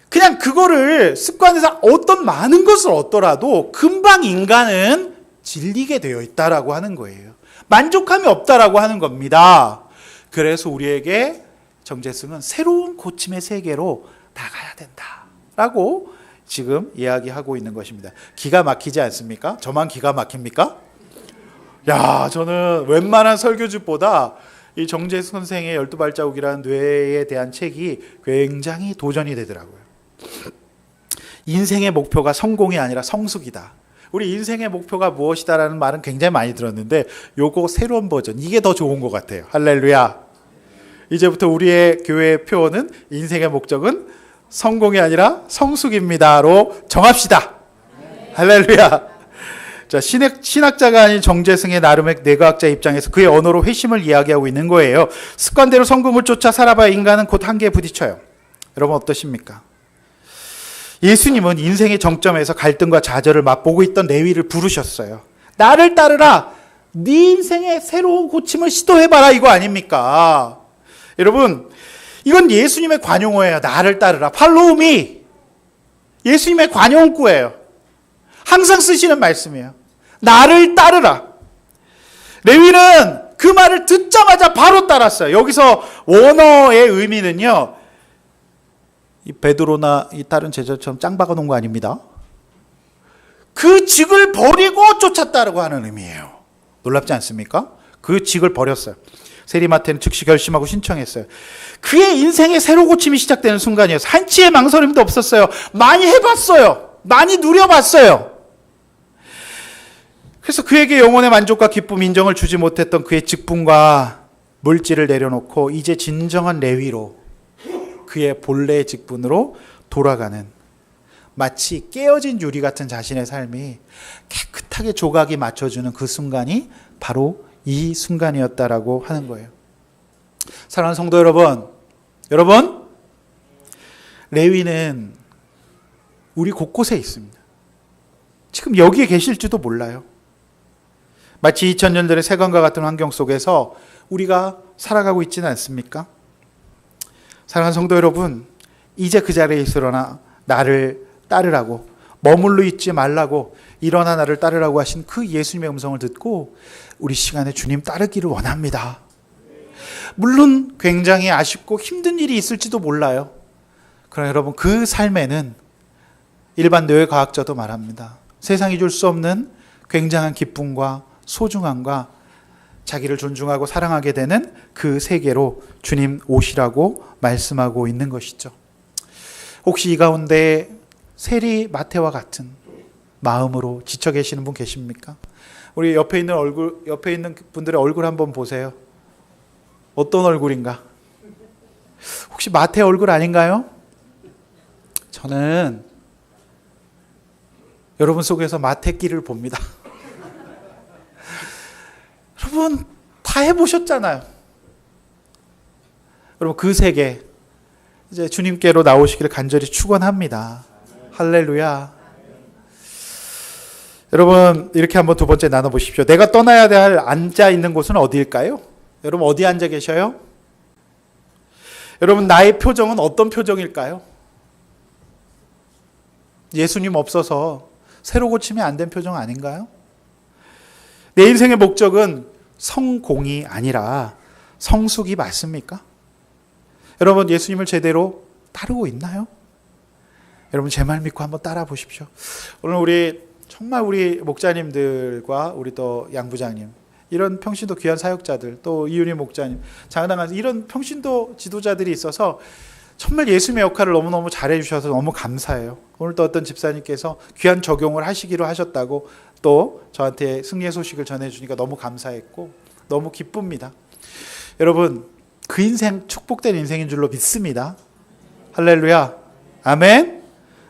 그냥 그거를 습관에서 어떤 많은 것을 얻더라도 금방 인간은 질리게 되어 있다라고 하는 거예요. 만족함이 없다라고 하는 겁니다. 그래서 우리에게 정재승은 새로운 고침의 세계로 나가야 된다라고 지금 이야기하고 있는 것입니다. 기가 막히지 않습니까? 저만 기가 막힙니까? 야, 저는 웬만한 설교집보다 이 정재승 선생의 12발자국이라는 뇌에 대한 책이 굉장히 도전이 되더라고요. 인생의 목표가 성공이 아니라 성숙이다. 우리 인생의 목표가 무엇이다라는 말은 굉장히 많이 들었는데 요거 새로운 버전, 이게 더 좋은 것 같아요. 할렐루야. 이제부터 우리의 교회의 표어는 인생의 목적은 성공이 아니라 성숙입니다로 정합시다. 할렐루야. 자, 신학자가 아닌 정재승의 나름의 뇌과학자 입장에서 그의 언어로 회심을 이야기하고 있는 거예요. 습관대로 성공을 쫓아 살아봐야 인간은 곧 한계에 부딪혀요. 여러분 어떠십니까? 예수님은 인생의 정점에서 갈등과 좌절을 맛보고 있던 레위를 부르셨어요. 나를 따르라. 네 인생의 새로운 고침을 시도해봐라, 이거 아닙니까? 여러분, 이건 예수님의 관용어예요. 나를 따르라. Follow me. 예수님의 관용구예요. 항상 쓰시는 말씀이에요. 나를 따르라. 레위는 그 말을 듣자마자 바로 따랐어요. 여기서 원어의 의미는요, 이 베드로나 이 다른 제자처럼 짱 박아 놓은 거 아닙니다. 그 직을 버리고 쫓았다라고 하는 의미예요. 놀랍지 않습니까? 그 직을 버렸어요. 세리마태는 즉시 결심하고 신청했어요. 그의 인생의 새로 고침이 시작되는 순간이었어요. 한치의 망설임도 없었어요. 많이 해봤어요. 많이 누려봤어요. 그래서 그에게 영혼의 만족과 기쁨, 인정을 주지 못했던 그의 직분과 물질을 내려놓고 이제 진정한 레위로 그의 본래의 직분으로 돌아가는, 마치 깨어진 유리 같은 자신의 삶이 깨끗하게 조각이 맞춰주는 그 순간이 바로 이 순간이었다라고 하는 거예요. 사랑하는 성도 여러분, 레위는 우리 곳곳에 있습니다. 지금 여기에 계실지도 몰라요. 마치 2000년 전의 세관과 같은 환경 속에서 우리가 살아가고 있지는 않습니까? 사랑하는 성도 여러분, 이제 그 자리에 있으러나 나를 따르라고, 머물러 있지 말라고, 일어나 나를 따르라고 하신 그 예수님의 음성을 듣고 우리 시간에 주님 따르기를 원합니다. 물론 굉장히 아쉽고 힘든 일이 있을지도 몰라요. 그러나 여러분, 그 삶에는 일반 뇌과학자도 말합니다. 세상이 줄 수 없는 굉장한 기쁨과 소중함과 자기를 존중하고 사랑하게 되는 그 세계로 주님 오시라고 말씀하고 있는 것이죠. 혹시 이 가운데 세리 마태와 같은 마음으로 지쳐 계시는 분 계십니까? 우리 옆에 있는 분들의 얼굴 한번 보세요. 어떤 얼굴인가? 혹시 마태 얼굴 아닌가요? 저는 여러분 속에서 마태끼를 봅니다. 여러분 다 해보셨잖아요. 여러분 그 세계 이제 주님께로 나오시기를 간절히 축원합니다. 할렐루야. 여러분 이렇게 한번 두 번째 나눠보십시오. 내가 떠나야 될 앉아 있는 곳은 어디일까요? 여러분 어디 앉아 계셔요? 여러분 나의 표정은 어떤 표정일까요? 예수님 없어서 새로 고침이 안 된 표정 아닌가요? 내 인생의 목적은 성공이 아니라 성숙이 맞습니까? 여러분 예수님을 제대로 따르고 있나요? 여러분 제 말 믿고 한번 따라 보십시오. 오늘 정말 우리 목자님들과 우리 또 양부장님, 이런 평신도 귀한 사역자들, 또 이윤희 목자님, 장당한 이런 평신도 지도자들이 있어서 정말 예수님의 역할을 너무너무 잘해 주셔서 너무 감사해요. 오늘 또 어떤 집사님께서 귀한 적용을 하시기로 하셨다고 또 저한테 승리의 소식을 전해주니까 너무 감사했고 너무 기쁩니다. 여러분 그 인생 축복된 인생인 줄로 믿습니다. 할렐루야. 아멘.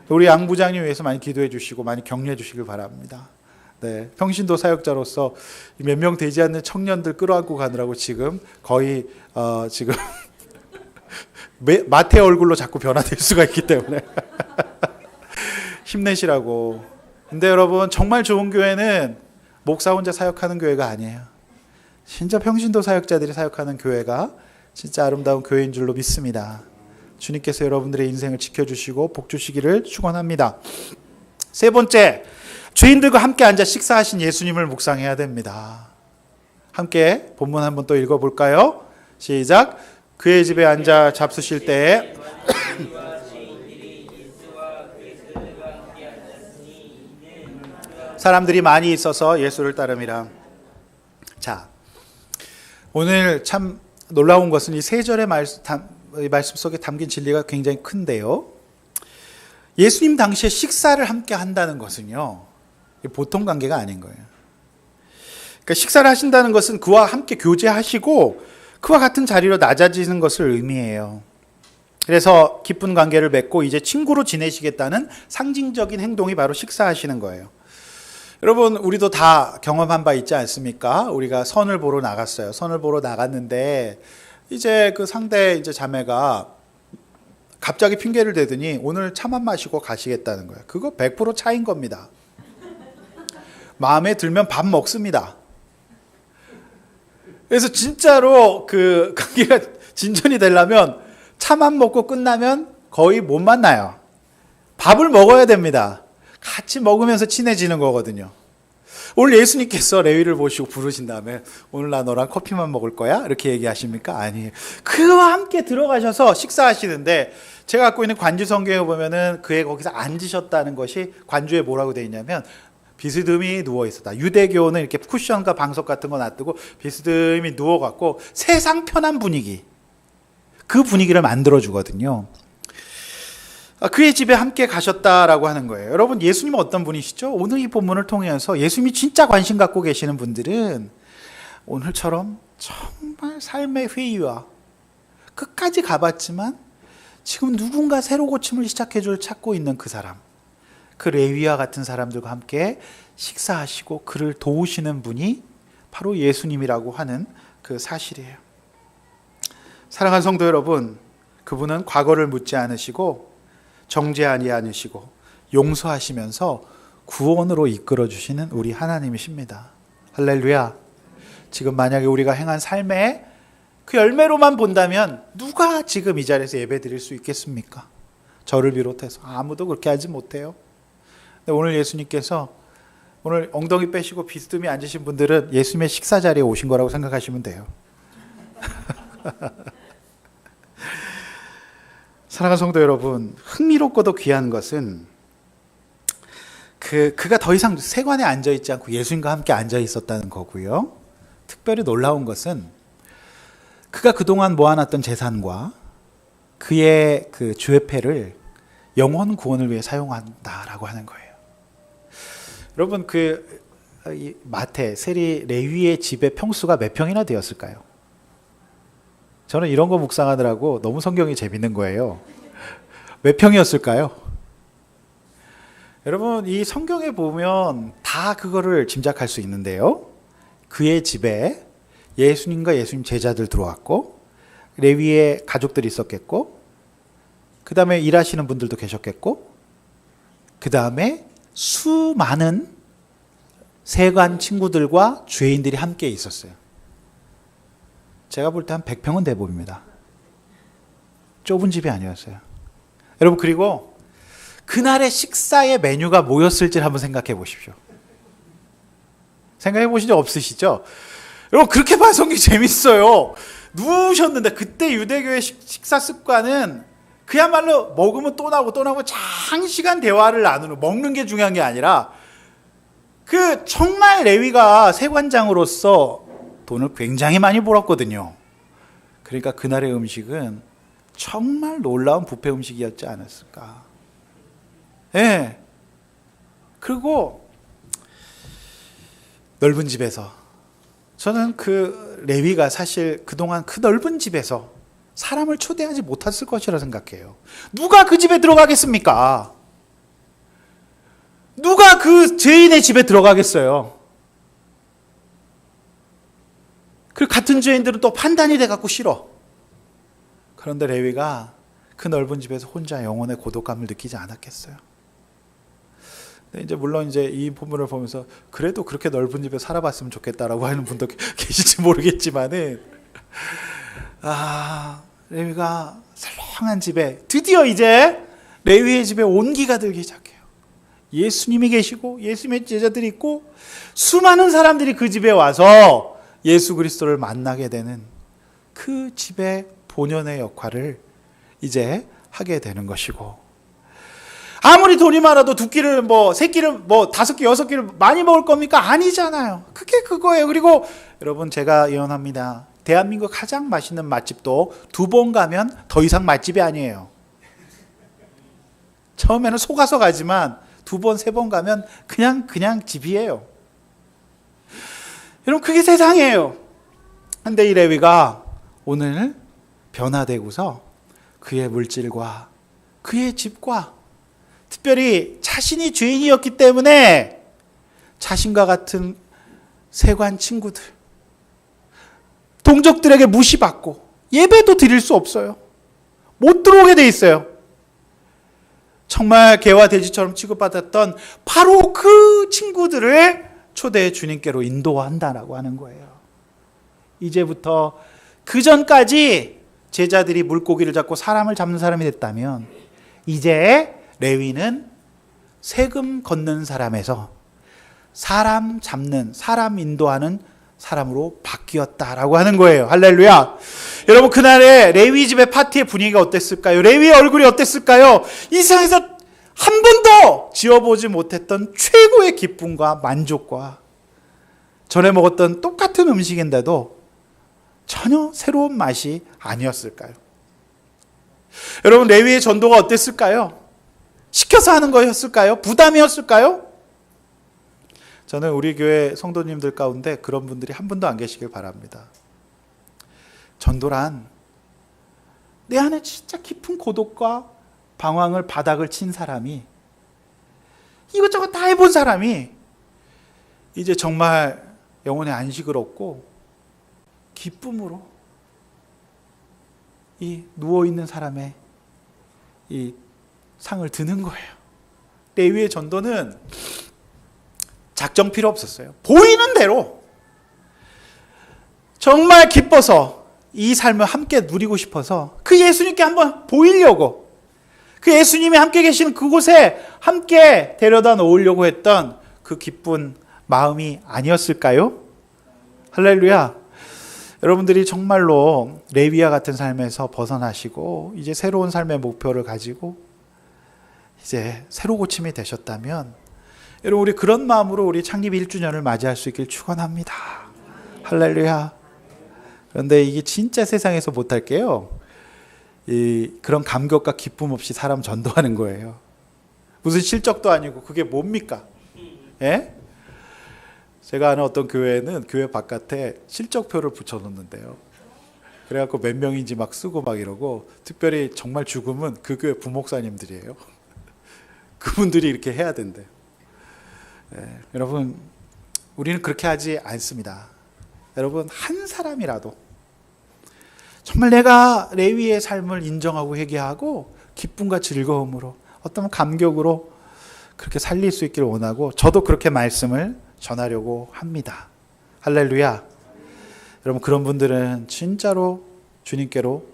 우리 양 부장님 위해서 많이 기도해 주시고 많이 격려해 주시길 바랍니다. 네, 평신도 사역자로서 몇 명 되지 않는 청년들 끌어안고 가느라고 지금 거의 지금 마태 얼굴로 자꾸 변화될 수가 있기 때문에 힘내시라고. 근데 여러분 정말 좋은 교회는 목사 혼자 사역하는 교회가 아니에요. 진짜 평신도 사역자들이 사역하는 교회가 진짜 아름다운 교회인 줄로 믿습니다. 주님께서 여러분들의 인생을 지켜주시고 복 주시기를 축원합니다. 세 번째, 죄인들과 함께 앉아 식사하신 예수님을 묵상해야 됩니다. 함께 본문 한번 또 읽어볼까요? 시작. 그의 집에 앉아 잡수실 때에 사람들이 많이 있어서 예수를 따름이라. 자, 오늘 참 놀라운 것은 이 세 절의 말씀 속에 담긴 진리가 굉장히 큰데요. 예수님 당시에 식사를 함께 한다는 것은요, 보통 관계가 아닌 거예요. 그러니까 식사를 하신다는 것은 그와 함께 교제하시고 그와 같은 자리로 낮아지는 것을 의미해요. 그래서 깊은 관계를 맺고 이제 친구로 지내시겠다는 상징적인 행동이 바로 식사하시는 거예요. 여러분, 우리도 다 경험한 바 있지 않습니까? 우리가 선을 보러 나갔어요. 선을 보러 나갔는데 이제 그 상대 이제 자매가 갑자기 핑계를 대더니 오늘 차만 마시고 가시겠다는 거예요. 그거 100% 차인 겁니다. 마음에 들면 밥 먹습니다. 그래서 진짜로 그 관계가 진전이 되려면 차만 먹고 끝나면 거의 못 만나요. 밥을 먹어야 됩니다. 같이 먹으면서 친해지는 거거든요. 오늘 예수님께서 레위를 보시고 부르신 다음에 오늘 나 너랑 커피만 먹을 거야? 이렇게 얘기하십니까? 아니에요. 그와 함께 들어가셔서 식사하시는데, 제가 갖고 있는 관주 성경에 보면은 그의 거기서 앉으셨다는 것이 관주에 뭐라고 되어 있냐면 비스듬히 누워 있었다. 유대교는 이렇게 쿠션과 방석 같은 거 놔두고 비스듬히 누워갖고 세상 편한 분위기, 그 분위기를 만들어 주거든요. 그의 집에 함께 가셨다라고 하는 거예요. 여러분, 예수님은 어떤 분이시죠? 오늘 이 본문을 통해서 예수님이 진짜 관심 갖고 계시는 분들은 오늘처럼 정말 삶의 회의와 끝까지 가봤지만 지금 누군가 새로 고침을 시작해줄 찾고 있는 그 사람, 그 레위와 같은 사람들과 함께 식사하시고 그를 도우시는 분이 바로 예수님이라고 하는 그 사실이에요. 사랑하는 성도 여러분, 그분은 과거를 묻지 않으시고 정죄하지 않으시고 용서하시면서 구원으로 이끌어주시는 우리 하나님이십니다. 할렐루야. 지금 만약에 우리가 행한 삶의 그 열매로만 본다면 누가 지금 이 자리에서 예배 드릴 수 있겠습니까? 저를 비롯해서 아무도 그렇게 하지 못해요. 근데 오늘 예수님께서 오늘 엉덩이 빼시고 비스듬히 앉으신 분들은 예수님의 식사 자리에 오신 거라고 생각하시면 돼요. 사랑하는 성도 여러분, 흥미롭고도 귀한 것은 그가 더 이상 세관에 앉아있지 않고 예수님과 함께 앉아있었다는 거고요. 특별히 놀라운 것은 그가 그동안 모아놨던 재산과 그의 그 주회패를 영혼 구원을 위해 사용한다라고 하는 거예요. 여러분, 이 마태, 세리, 레위의 집의 평수가 몇 평이나 되었을까요? 저는 이런 거 묵상하느라고 너무 성경이 재밌는 거예요. 몇 평이었을까요? 여러분, 이 성경에 보면 다 그거를 짐작할 수 있는데요. 그의 집에 예수님과 예수님 제자들 들어왔고, 레위의 가족들이 있었겠고, 그 다음에 일하시는 분들도 계셨겠고, 그 다음에 수많은 세관 친구들과 죄인들이 함께 있었어요. 제가 볼 때 한 100평은 돼 보입니다. 좁은 집이 아니었어요. 여러분, 그리고 그날의 식사의 메뉴가 뭐였을지 한번 생각해 보십시오. 생각해 보신 적 없으시죠? 여러분, 그렇게 봐서 성경이 재밌어요. 누우셨는데, 그때 유대교의 식사 습관은 그야말로 먹으면 또 나오고 또 나오고 장시간 대화를 나누는, 먹는 게 중요한 게 아니라 정말 레위가 세관장으로서 돈을 굉장히 많이 벌었거든요. 그러니까 그날의 음식은 정말 놀라운 뷔페 음식이었지 않았을까. 예. 그리고 넓은 집에서, 저는 그 레위가 사실 그동안 그 넓은 집에서 사람을 초대하지 못했을 것이라 생각해요. 누가 그 집에 들어가겠습니까? 누가 그 죄인의 집에 들어가겠어요? 그 같은 죄인들은 또 판단이 돼갖고 싫어. 그런데 레위가 그 넓은 집에서 혼자 영혼의 고독감을 느끼지 않았겠어요? 근데 이제 물론 이제 이 본문을 보면서 그래도 그렇게 넓은 집에 살아봤으면 좋겠다라고 하는 분도 계실지 모르겠지만은, 레위가 설렁한 집에 드디어 이제 레위의 집에 온기가 들기 시작해요. 예수님이 계시고 예수님의 제자들이 있고 수많은 사람들이 그 집에 와서 예수 그리스도를 만나게 되는 그 집의 본연의 역할을 이제 하게 되는 것이고, 아무리 돈이 많아도 두 끼를 세 끼를 5끼 6끼를 많이 먹을 겁니까? 아니잖아요. 그게 그거예요. 그리고 여러분, 제가 예언합니다. 대한민국 가장 맛있는 맛집도 2번 가면 더 이상 맛집이 아니에요. 처음에는 속아서 가지만 2번, 3번 가면 그냥 집이에요. 여러분, 그게 세상이에요. 근데 이 레위가 오늘 변화되고서 그의 물질과 그의 집과 특별히 자신이 죄인이었기 때문에 자신과 같은 세관 친구들, 동족들에게 무시받고 예배도 드릴 수 없어요. 못 들어오게 돼 있어요. 정말 개와 돼지처럼 취급받았던 바로 그 친구들을 초대해 주님께로 인도한다라고 하는 거예요. 이제부터 그 전까지 제자들이 물고기를 잡고 사람을 잡는 사람이 됐다면, 이제 레위는 세금 걷는 사람에서 사람 잡는, 사람 인도하는 사람으로 바뀌었다라고 하는 거예요. 할렐루야. 여러분, 그날의 레위 집의 파티의 분위기가 어땠을까요? 레위의 얼굴이 어땠을까요? 이 세상에서 한 번도 지어보지 못했던 최고의 기쁨과 만족과, 전에 먹었던 똑같은 음식인데도 전혀 새로운 맛이 아니었을까요? 여러분, 레위의 전도가 어땠을까요? 시켜서 하는 거였을까요? 부담이었을까요? 저는 우리 교회 성도님들 가운데 그런 분들이 한 분도 안 계시길 바랍니다. 전도란 내 안에 진짜 깊은 고독과 방황을 바닥을 친 사람이, 이것저것 다 해본 사람이 이제 정말 영혼의 안식을 얻고 기쁨으로 이 누워있는 사람의 이 상을 드는 거예요. 레위의 전도는 작정 필요 없었어요. 보이는 대로 정말 기뻐서 이 삶을 함께 누리고 싶어서 그 예수님께 한번 보이려고, 그 예수님이 함께 계시는 그곳에 함께 데려다 놓으려고 했던 그 기쁜 마음이 아니었을까요? 할렐루야. 여러분들이 정말로 레위와 같은 삶에서 벗어나시고 이제 새로운 삶의 목표를 가지고 이제 새로 고침이 되셨다면, 여러분, 우리 그런 마음으로 우리 창립 1주년을 맞이할 수 있길 축원합니다. 할렐루야. 그런데 이게 진짜 세상에서 못할 게요, 그런 감격과 기쁨 없이 사람 전도하는 거예요. 무슨 실적도 아니고 그게 뭡니까? 예? 제가 아는 어떤 교회는 교회 바깥에 실적표를 붙여놓는데요. 그래갖고 몇 명인지 막 쓰고 막 이러고, 특별히 정말 죽음은 그 교회 부목사님들이에요. 그분들이 이렇게 해야 된대요. 여러분, 우리는 그렇게 하지 않습니다. 여러분, 한 사람이라도 정말 내가 레위의 삶을 인정하고 회개하고 기쁨과 즐거움으로, 어떤 감격으로 그렇게 살릴 수 있기를 원하고, 저도 그렇게 말씀을 전하려고 합니다. 할렐루야. 여러분, 그런 분들은 진짜로 주님께로,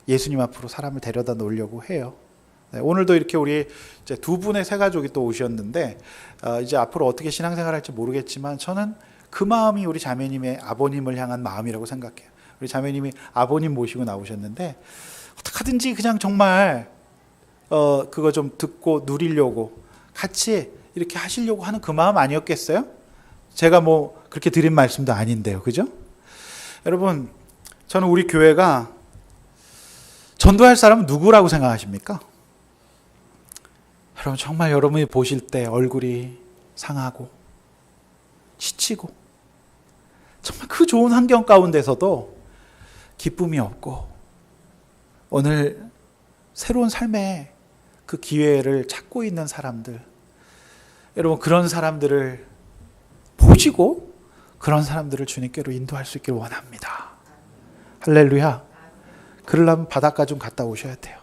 예수님 앞으로 사람을 데려다 놓으려고 해요. 오늘도 이렇게 우리 이제 2분의 새 가족이 또 오셨는데, 이제 앞으로 어떻게 신앙생활을 할지 모르겠지만 저는 그 마음이 우리 자매님의 아버님을 향한 마음이라고 생각해요. 우리 자매님이 아버님 모시고 나오셨는데, 어떡하든지 그냥 정말 그거 좀 듣고 누리려고 같이 이렇게 하시려고 하는 그 마음 아니었겠어요? 제가 뭐 그렇게 드린 말씀도 아닌데요, 그죠? 여러분, 저는 우리 교회가 전도할 사람은 누구라고 생각하십니까? 여러분, 정말 여러분이 보실 때 얼굴이 상하고 지치고 정말 그 좋은 환경 가운데서도 기쁨이 없고, 오늘 새로운 삶의 그 기회를 찾고 있는 사람들, 여러분, 그런 사람들을 보시고 그런 사람들을 주님께로 인도할 수 있기를 원합니다. 할렐루야. 그러려면 바닷가 좀 갔다 오셔야 돼요.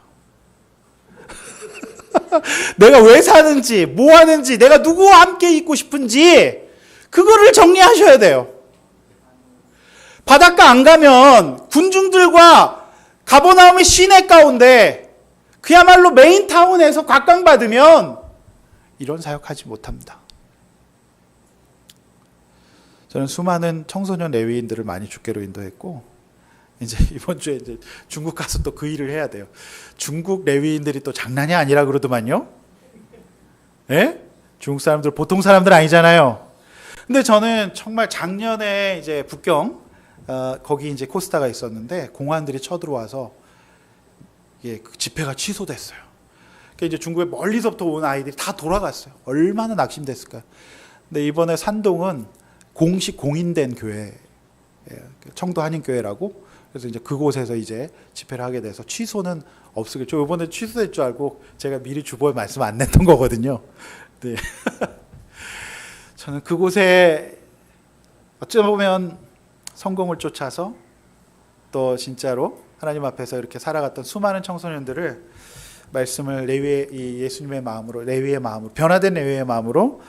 내가 왜 사는지, 뭐 하는지, 내가 누구와 함께 있고 싶은지 그거를 정리하셔야 돼요. 바닷가 안 가면 군중들과 가버나움의 시내 가운데 그야말로 메인타운에서 각광받으면 이런 사역하지 못합니다. 저는 수많은 청소년 레위인들을 많이 주께로 인도했고, 이제 이번 주에 이제 중국 가서 또 그 일을 해야 돼요. 중국 레위인들이 또 장난이 아니라 그러더만요. 예? 중국 사람들 보통 사람들 아니잖아요. 근데 저는 정말 작년에 이제 북경 거기 이제 코스타가 있었는데 공안들이 쳐들어와서 그 집회가 취소됐어요. 그러니까 이제 중국에 멀리서부터 온 아이들이 다 돌아갔어요. 얼마나 낙심됐을까. 근데 이번에 산동은 공식 공인된 교회, 청도 한인교회라고. 그래서 이제 그곳에서 이제 집회를 하게 돼서 취소는 없으길. 저 이번에 취소될 줄 알고 제가 미리 주보에 말씀 안 냈던 거거든요. 네. 저는 그곳에 어쩌면 성공을 쫓아서 또 진짜로 하나님 앞에서 이렇게 살아갔던 수많은 청소년들을 말씀을 이 예수님의 마음으로, 레위의 마음으로, 변화된 레위의 마음으로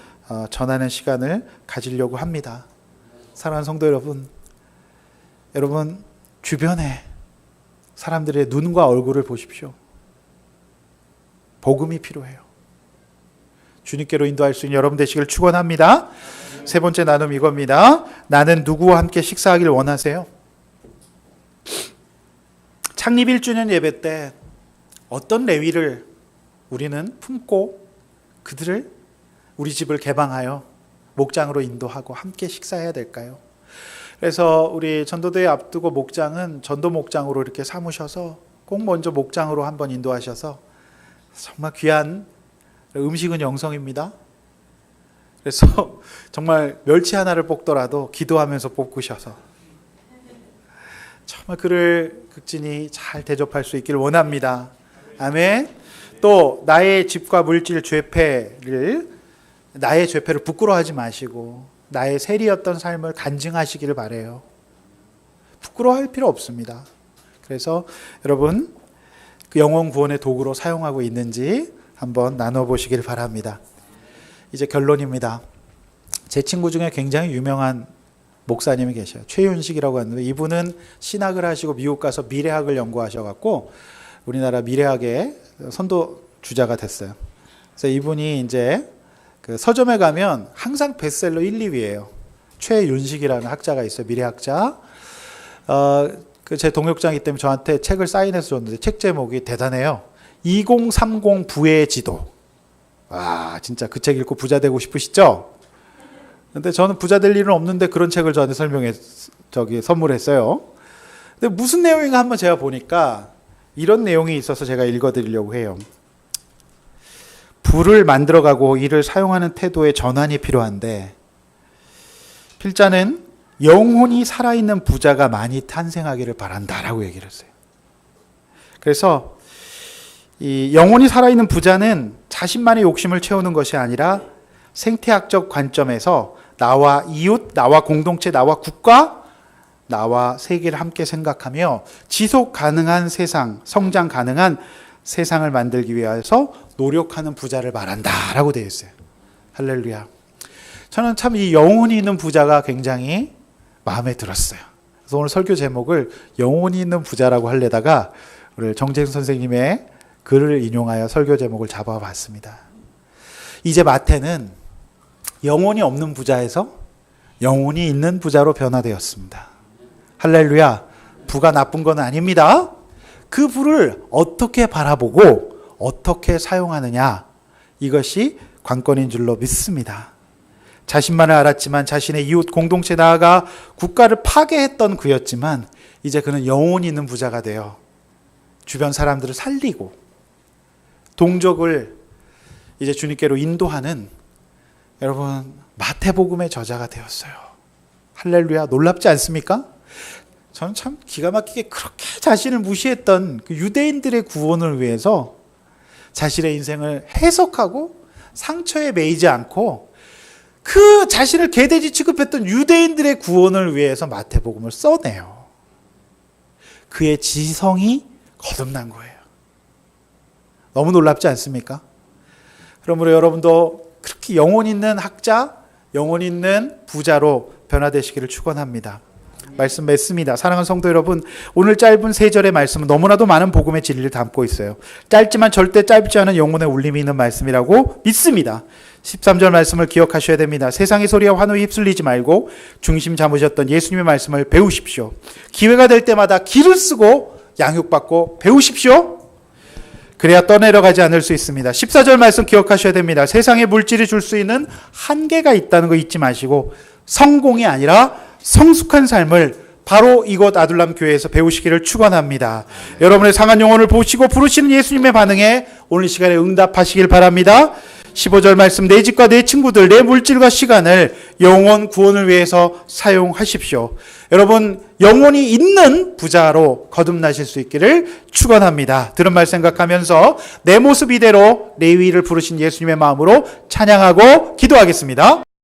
전하는 시간을 가지려고 합니다. 사랑하는 성도 여러분, 주변에 사람들의 눈과 얼굴을 보십시오. 복음이 필요해요. 주님께로 인도할 수 있는 여러분 되시길 축원합니다. 세 번째 나눔 이겁니다. 나는 누구와 함께 식사하길 원하세요? 창립 1주년 예배 때 어떤 레위를 우리는 품고 그들을 우리 집을 개방하여 목장으로 인도하고 함께 식사해야 될까요? 그래서 우리 전도대회 앞두고 목장은 전도 목장으로 이렇게 삼으셔서 꼭 먼저 목장으로 한번 인도하셔서 정말 귀한 음식은 영성입니다. 그래서 정말 멸치 하나를 볶더라도 기도하면서 볶으셔서 정말 그를 극진히 잘 대접할 수 있기를 원합니다. 아멘. 또 나의 집과 물질 나의 죄패를 부끄러워하지 마시고 나의 세리였던 삶을 간증하시기를 바라요. 부끄러워할 필요 없습니다. 그래서 여러분 그 영혼 구원의 도구로 사용하고 있는지 한번 나눠보시길 바랍니다. 이제 결론입니다. 제 친구 중에 굉장히 유명한 목사님이 계셔요. 최윤식이라고 하는데 이분은 신학을 하시고 미국 가서 미래학을 연구하셔갖고 우리나라 미래학의 선도주자가 됐어요. 그래서 이분이 이제 그 서점에 가면 항상 베스트셀러 1, 2위예요. 최윤식이라는 학자가 있어요. 미래학자. 제 동역장이기 때문에 저한테 책을 사인해서 줬는데 책 제목이 대단해요. 2030 부의 지도. 와, 진짜 그 책 읽고 부자 되고 싶으시죠? 근데 저는 부자 될 일은 없는데 그런 책을 저한테 선물했어요. 근데 무슨 내용인가 한번 제가 보니까 이런 내용이 있어서 제가 읽어드리려고 해요. 불을 만들어가고 이를 사용하는 태도의 전환이 필요한데 필자는 영혼이 살아있는 부자가 많이 탄생하기를 바란다라고 얘기를 했어요. 그래서 이 영혼이 살아있는 부자는 자신만의 욕심을 채우는 것이 아니라 생태학적 관점에서 나와 이웃, 나와 공동체, 나와 국가, 나와 세계를 함께 생각하며 지속 가능한 세상, 성장 가능한 세상을 만들기 위해서 노력하는 부자를 말한다라고 되어 있어요. 할렐루야. 저는 참 이 영혼이 있는 부자가 굉장히 마음에 들었어요. 그래서 오늘 설교 제목을 영혼이 있는 부자라고 하려다가 오늘 정재승 선생님의 글을 인용하여 설교 제목을 잡아봤습니다. 이제 마태는 영혼이 없는 부자에서 영혼이 있는 부자로 변화되었습니다. 할렐루야. 부가 나쁜 건 아닙니다. 그 부를 어떻게 바라보고 어떻게 사용하느냐, 이것이 관건인 줄로 믿습니다. 자신만을 알았지만 자신의 이웃 공동체 나아가 국가를 파괴했던 그였지만 이제 그는 영혼이 있는 부자가 되어 주변 사람들을 살리고 동족을 이제 주님께로 인도하는 여러분 마태복음의 저자가 되었어요. 할렐루야. 놀랍지 않습니까? 저는 참 기가 막히게 그렇게 자신을 무시했던 그 유대인들의 구원을 위해서 자신의 인생을 해석하고 상처에 매이지 않고 그 자신을 개돼지 취급했던 유대인들의 구원을 위해서 마태복음을 써내요. 그의 지성이 거듭난 거예요. 너무 놀랍지 않습니까? 그러므로 여러분도 그렇게 영혼 있는 학자, 영혼 있는 부자로 변화되시기를 축원합니다. 말씀 맺습니다. 사랑하는 성도 여러분, 오늘 짧은 3절의 말씀은 너무나도 많은 복음의 진리를 담고 있어요. 짧지만 절대 짧지 않은 영혼의 울림이 있는 말씀이라고 믿습니다. 13절 말씀을 기억하셔야 됩니다. 세상의 소리와 환호에 휩쓸리지 말고 중심 잡으셨던 예수님의 말씀을 배우십시오. 기회가 될 때마다 기를 쓰고 양육받고 배우십시오. 그래야 떠내려가지 않을 수 있습니다. 14절 말씀 기억하셔야 됩니다. 세상의 물질이 줄 수 있는 한계가 있다는 거 잊지 마시고 성공이 아니라 성숙한 삶을 바로 이곳 아둘람 교회에서 배우시기를 축원합니다. 여러분의 상한 영혼을 보시고 부르시는 예수님의 반응에 오늘 시간에 응답하시길 바랍니다. 15절 말씀, 내 집과 내 친구들, 내 물질과 시간을 영혼 구원을 위해서 사용하십시오. 여러분, 영혼이 있는 부자로 거듭나실 수 있기를 축원합니다. 들은 말 생각하면서 내 모습 이대로 레위를 부르신 예수님의 마음으로 찬양하고 기도하겠습니다.